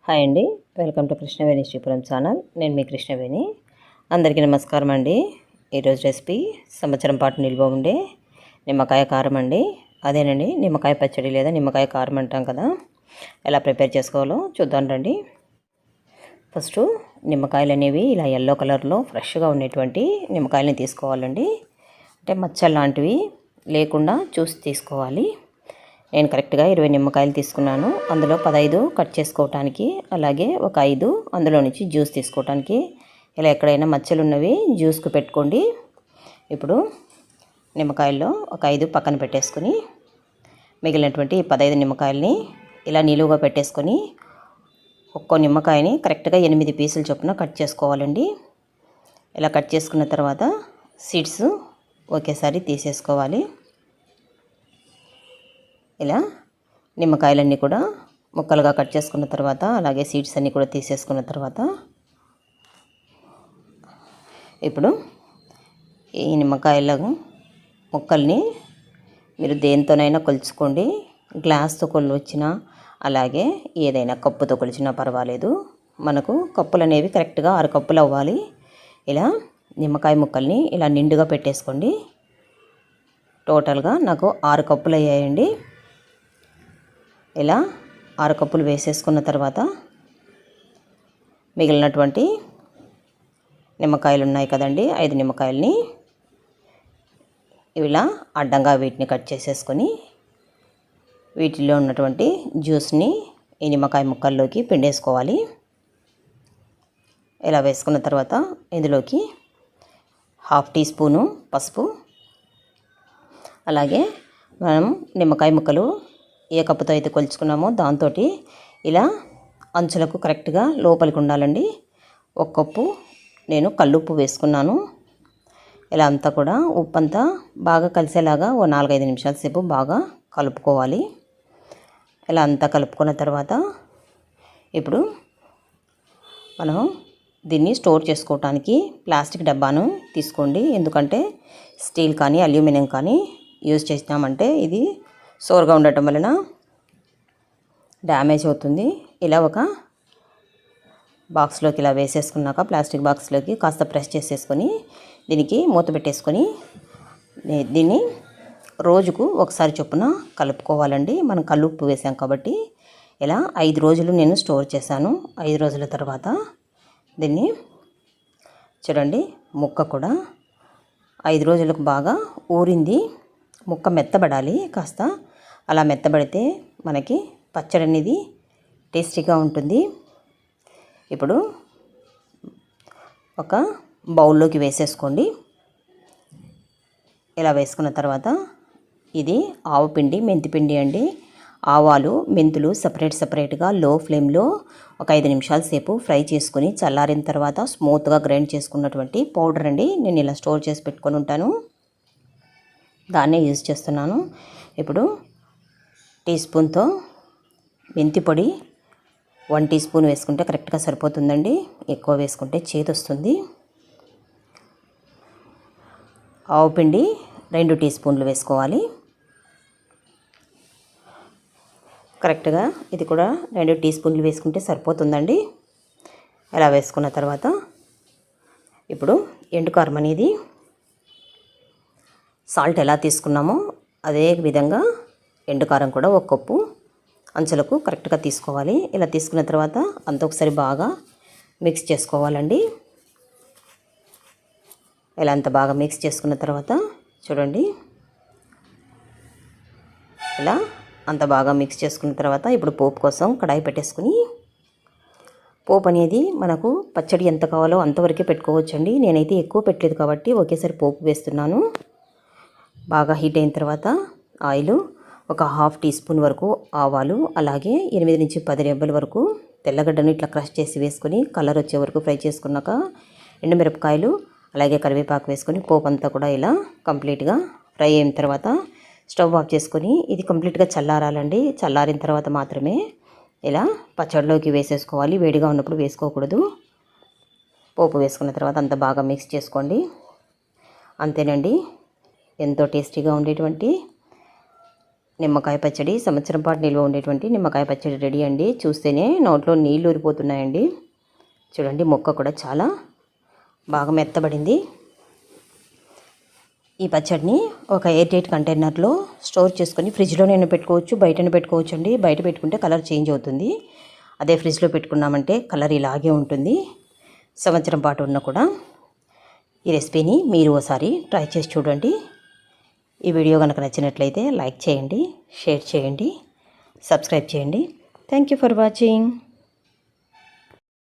Hi అండి, welcome to Krishnaveni Sripuram channel. నేను మీ కృష్ణవేణి. అందరికీ నమస్కారం అండి. ఈరోజు రెసిపీ సంవత్సరం పాటు నిల్వ ఉండే నిమ్మకాయ కారం అండి. అదేనండి, నిమ్మకాయ పచ్చడి లేదా నిమ్మకాయ కారం అంటాం కదా. ఎలా ప్రిపేర్ చేసుకోవాలో చూద్దాం రండి. ఫస్ట్ నిమ్మకాయలు అనేవి ఇలా ఎల్లో కలర్లో ఫ్రెష్గా ఉండేటువంటి నిమ్మకాయలని తీసుకోవాలండి. అంటే మచ్చలు లాంటివి లేకుండా చూసి తీసుకోవాలి. నేను కరెక్ట్గా 20 నిమ్మకాయలు తీసుకున్నాను. అందులో 15 కట్ చేసుకోవటానికి, అలాగే ఒక 5 అందులో నుంచి జ్యూస్ తీసుకోవటానికి. ఇలా ఎక్కడైనా మచ్చలు ఉన్నవి జ్యూస్కు పెట్టుకోండి. ఇప్పుడు నిమ్మకాయల్లో ఒక 5 పక్కన పెట్టేసుకొని మిగిలినటువంటి 15 నిమ్మకాయలని ఇలా నిలువుగా పెట్టేసుకొని ఒక్కో నిమ్మకాయని కరెక్ట్గా 8 పీసులు చొప్పున కట్ చేసుకోవాలండి. ఇలా కట్ చేసుకున్న తర్వాత సీడ్స్ ఒకేసారి తీసేసుకోవాలి. ఇలా నిమ్మకాయలన్నీ కూడా ముక్కలుగా కట్ చేసుకున్న తర్వాత, అలాగే సీడ్స్ అన్నీ కూడా తీసేసుకున్న తర్వాత, ఇప్పుడు ఈ నిమ్మకాయల ముక్కల్ని మీరు దేనితోనైనా కొలుచుకోండి. గ్లాస్తో కొలవచ్చినా, అలాగే ఏదైనా కప్పుతో కొలిచినా పర్వాలేదు. మనకు కప్పులు అనేవి కరెక్ట్గా 6 కప్పులు అవ్వాలి. ఇలా నిమ్మకాయ ముక్కల్ని ఇలా నిండుగా పెట్టేసుకోండి. టోటల్గా నాకు 6 కప్పులు అయ్యాయండి. ఇలా 6 కప్పులు వేసేసుకున్న తర్వాత మిగిలినటువంటి నిమ్మకాయలు ఉన్నాయి కదండి, 5 నిమ్మకాయలని ఇలా అడ్డంగా వీటిని కట్ చేసేసుకొని వీటిలో ఉన్నటువంటి జ్యూస్ని ఈ నిమ్మకాయ ముక్కల్లోకి పిండేసుకోవాలి. ఇలా వేసుకున్న తర్వాత ఇందులోకి 1/2 టీ స్పూను పసుపు, అలాగే మనం నిమ్మకాయ ముక్కలు ఏ కప్పుతో అయితే కొలుచుకున్నామో దాంతో ఇలా అంచులకు కరెక్ట్గా లోపలికి ఉండాలండి. 1 కప్పు నేను కల్లుప్పు వేసుకున్నాను. ఇలా అంతా కూడా ఉప్పు అంతా బాగా కలిసేలాగా ఓ 4-5 నిమిషాల సేపు బాగా కలుపుకోవాలి. ఇలా అంతా కలుపుకున్న తర్వాత ఇప్పుడు మనం దీన్ని స్టోర్ చేసుకోవటానికి ప్లాస్టిక్ డబ్బాను తీసుకోండి. ఎందుకంటే స్టీల్ కానీ అల్యూమినియం కానీ యూజ్ చేసినామంటే ఇది సోర్గా ఉండటం వలన డ్యామేజ్ అవుతుంది. ఇలా ఒక బాక్స్లోకి ఇలా వేసేసుకున్నాక ప్లాస్టిక్ బాక్స్లోకి కాస్త ప్రెస్ చేసేసుకొని దీనికి మూత పెట్టేసుకొని దీన్ని రోజుకు ఒకసారి చొప్పున కలుపుకోవాలండి. మనం కల్లుప్పు వేసాం కాబట్టి ఇలా 5 రోజులు నేను స్టోర్ చేశాను. 5 రోజుల తర్వాత దీన్ని చూడండి, ముక్క కూడా 5 రోజులకు బాగా ఊరింది. ముక్క మెత్తబడాలి కాస్త. అలా మెత్తబడితే మనకి పచ్చడి అనేది టేస్టీగా ఉంటుంది. ఇప్పుడు ఒక బౌల్లోకి వేసేసుకోండి. ఇలా వేసుకున్న తర్వాత ఇది ఆవు పిండి, మెంతి పిండి అండి. ఆవాలు, మెంతులు సపరేట్గా లో ఫ్లేమ్లో ఒక 5 నిమిషాల సేపు ఫ్రై చేసుకుని చల్లారిన తర్వాత స్మూత్గా గ్రైండ్ చేసుకున్నటువంటి పౌడర్ అండి. నేను ఇలా స్టోర్ చేసి పెట్టుకొని ఉంటాను, దాన్నే యూజ్ చేస్తున్నాను. ఇప్పుడు టీ స్పూన్తో మెంతి పొడి 1 టీ స్పూన్ వేసుకుంటే కరెక్ట్గా సరిపోతుందండి. ఎక్కువ వేసుకుంటే చేదు వస్తుంది. ఆవు పిండి 2 టీ స్పూన్లు వేసుకోవాలి. కరెక్ట్గా ఇది కూడా 2 టీ స్పూన్లు వేసుకుంటే సరిపోతుందండి. ఇలా వేసుకున్న తర్వాత ఇప్పుడు ఎండుకారం అనేది సాల్ట్ ఎలా తీసుకున్నామో అదే విధంగా ఎండుకారం కూడా 1 కప్పు అంచులకు కరెక్ట్గా తీసుకోవాలి. ఇలా తీసుకున్న తర్వాత అంత ఒకసారి బాగా మిక్స్ చేసుకోవాలండి. ఇలా అంత బాగా మిక్స్ చేసుకున్న తర్వాత చూడండి, ఇలా అంత బాగా మిక్స్ చేసుకున్న తర్వాత ఇప్పుడు పోపు కోసం కడాయి పెట్టేసుకుని, పోపు అనేది మనకు పచ్చడి ఎంత కావాలో అంతవరకే పెట్టుకోవచ్చండి. నేనైతే ఎక్కువ పెట్టలేదు కాబట్టి ఒకేసారి పోపు వేస్తున్నాను. బాగా హీట్ అయిన తర్వాత ఆయిల్, ఒక 1/2 టీ స్పూన్ వరకు ఆవాలు, అలాగే 8 నుంచి 10 రెబ్బల వరకు తెల్లగడ్డను ఇట్లా క్రష్ చేసి వేసుకొని కలర్ వచ్చే వరకు ఫ్రై చేసుకున్నాక ఎండుమిరపకాయలు, అలాగే కరివేపాకు వేసుకొని పోపు అంతా కూడా ఇలా కంప్లీట్గా ఫ్రై అయిన తర్వాత స్టవ్ ఆఫ్ చేసుకొని ఇది కంప్లీట్గా చల్లారాలండి. చల్లారిన తర్వాత మాత్రమే ఇలా పచ్చడిలోకి వేసేసుకోవాలి. వేడిగా ఉన్నప్పుడు వేసుకోకూడదు. పోపు వేసుకున్న తర్వాత అంతా బాగా మిక్స్ చేసుకోండి. అంతేనండి, ఎంతో టేస్టీగా ఉండేటువంటి నిమ్మకాయ పచ్చడి, సంవత్సరం పాటు నిల్వ ఉండేటువంటి నిమ్మకాయ పచ్చడి రెడీ అండి. చూస్తేనే నోట్లో నీళ్ళు ఊరిపోతున్నాయండి. చూడండి, ముక్క కూడా చాలా బాగా మెత్తబడింది. ఈ పచ్చడిని ఒక ఎయిర్ టైట్ కంటైనర్లో స్టోర్ చేసుకొని ఫ్రిడ్జ్లోనైనా పెట్టుకోవచ్చు, బయటనే పెట్టుకోవచ్చు అండి. బయట పెట్టుకుంటే కలర్ చేంజ్ అవుతుంది. అదే ఫ్రిడ్జ్లో పెట్టుకున్నామంటే కలర్ ఇలాగే ఉంటుంది. సంవత్సరం పాటు ఉన్న కూడా ఈ రెసిపీని మీరు ఒకసారి ట్రై చేసి చూడండి. ఈ వీడియో కనుక నచ్చినట్లయితే లైక్ చేయండి, షేర్ చేయండి, సబ్స్క్రైబ్ చేయండి. Thank you for watching.